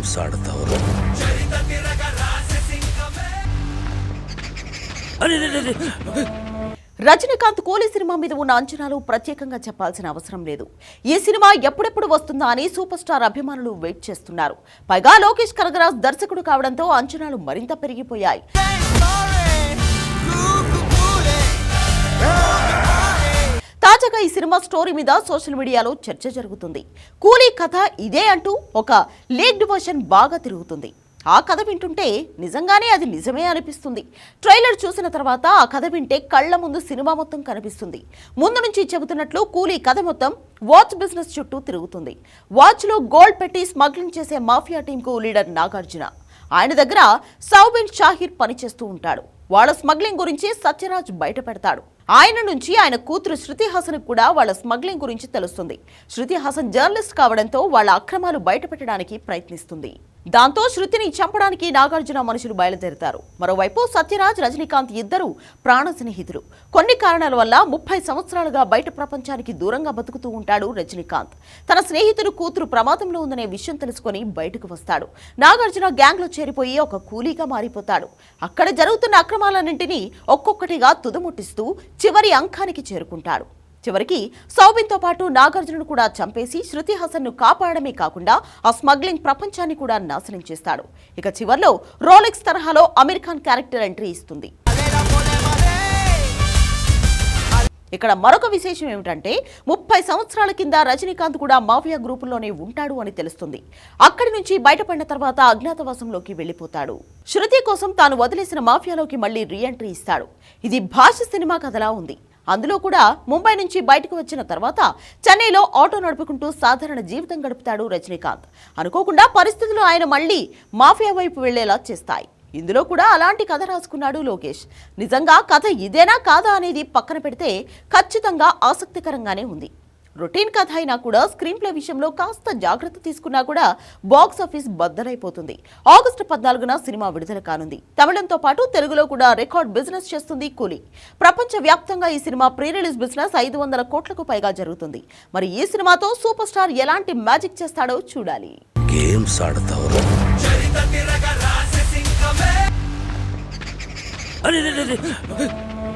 Games ఆడతావురా? Rajinikanth కూలీ cinema మీద ఉన్న అంచనాలు ప్రత్యేకంగా చెప్పాల్సిన అవసరం లేదు. ఈ సినిమా ఎప్పుడెప్పుడు వస్తుందా అని సూపర్ స్టార్ అభిమానులు వెయిట్ చేస్తున్నారు. పైగా లోకేష్ కనగరాజ్ దర్శకుడు కావడంతో అంచనాలు మరింత పెరిగిపోయాయి. తాజాగా ఈ సినిమా స్టోరీ మీద సోషల్ మీడియాలో చర్చ జరుగుతుంది. కూలీ కథ ఇదే అంటూ ఒక లీక్డ్ వర్షన్ బాగా తిరుగుతుంది. ఆ కథ వింటుంటే నిజంగానే అది నిజమే అనిపిస్తుంది. ట్రైలర్ చూసిన తర్వాత ఆ కథ వింటే కళ్ల ముందు సినిమా మొత్తం కనిపిస్తుంది. ముందు నుంచి చెబుతున్నట్లు కూలీ కథ మొత్తం వాచ్ బిజినెస్ చుట్టూ తిరుగుతుంది. వాచ్లో గోల్డ్ పెట్టి స్మగ్లింగ్ చేసే మాఫియా టీంకు లీడర్ నాగార్జున. ఆయన దగ్గర సౌబిన్ షాహిర్ పనిచేస్తూ ఉంటాడు. వాళ్ళ స్మగ్లింగ్ గురించి సత్యరాజ్ బయట పెడతాడు. ఆయన నుంచి ఆయన కూతురు శృతి హాసన్ కూడా వాళ్ళ స్మగ్లింగ్ గురించి తెలుస్తుంది. శృతి హాసన్ జర్నలిస్ట్ కావడంతో వాళ్ళ అక్రమాలు బయట పెట్టడానికి ప్రయత్నిస్తుంది. దాంతో శృతిని చంపడానికి నాగార్జున మనుషులు బయలుదేరుతారు. మరోవైపు సత్యరాజ్, రజనీకాంత్ ఇద్దరు ప్రాణ స్నేహితులు. కొన్ని కారణాల వల్ల 30 సంవత్సరాలుగా బయట ప్రపంచానికి దూరంగా బతుకుతూ ఉంటాడు రజనీకాంత్. తన స్నేహితుడు కూతురు ప్రమాదంలో ఉందనే విషయం తెలుసుకొని బయటకు వస్తాడు. నాగార్జున గ్యాంగ్ లో చేరిపోయి ఒక కూలీగా మారిపోతాడు. అక్కడ జరుగుతున్న అక్రమాలన్నింటినీ ఒక్కొక్కటిగా తుదముట్టిస్తూ చివరి అంకానికి చేరుకుంటాడు. చివరికి సౌబిన్తో పాటు నాగార్జునను కూడా చంపేసి శృతి హాసన్ ను కాపాడమే కాకుండా ఆ స్మగ్లింగ్ ప్రపంచాన్ని కూడా నాశనం చేస్తాడు. ఇక చివర్లో రోలెక్స్ తరహాలో అమీర్ ఖాన్ క్యారెక్టర్ ఎంట్రీ ఇస్తుంది. ఇక్కడ మరొక విశేషం ఏమిటంటే 30 సంవత్సరాల కింద రజనీకాంత్ కూడా మాఫియా గ్రూపుల్లోనే ఉంటాడు అని తెలుస్తుంది. అక్కడి నుంచి బయటపడిన తర్వాత అజ్ఞాతవాసంలోకి వెళ్లిపోతాడు. శృతి కోసం తాను వదిలేసిన మాఫియాలోకి మళ్లీ రీ ఎంట్రీ ఇస్తాడు. ఇది భాష సినిమా కథలా ఉంది. అందులో కూడా ముంబై నుంచి బయటకు వచ్చిన తర్వాత చెన్నైలో ఆటో నడుపుకుంటూ సాధారణ జీవితం గడుపుతాడు రజనీకాంత్. అనుకోకుండా పరిస్థితులు ఆయన మళ్లీ మాఫియా వైపు వెళ్లేలా చేస్తాయి. ఇందులో కూడా అలాంటి కథ రాసుకున్నాడు లోకేష్. నిజంగా కథ ఇదేనా కాదా అనేది పక్కన పెడితే ఖచ్చితంగా ఆసక్తికరంగానే ఉంది. రొటీన్ కథ అయినా కూడా స్క్రీన్ ప్లే విషయంలో కాస్త జాగ్రత్త తీసుకున్నా కూడా బాక్స్ ఆఫీస్ బద్దలైపోతుంది. ఆగస్టు 14న సినిమా విడుదల కానుంది. తమిళంతో పాటు తెలుగులో కూడా రికార్డ్ బిజినెస్ చేస్తుంది కూలీ. ప్రపంచ వ్యాప్తంగా ఈ సినిమా ప్రీ రిలీజ్ బిజినెస్ 500 కోట్లకు పైగా జరుగుతుంది. మరి ఈ సినిమాతో సూపర్ స్టార్ ఎలాంటి మ్యాజిక్ చేస్తాడో చూడాలి. గేమ్స్ ఆడతావురా?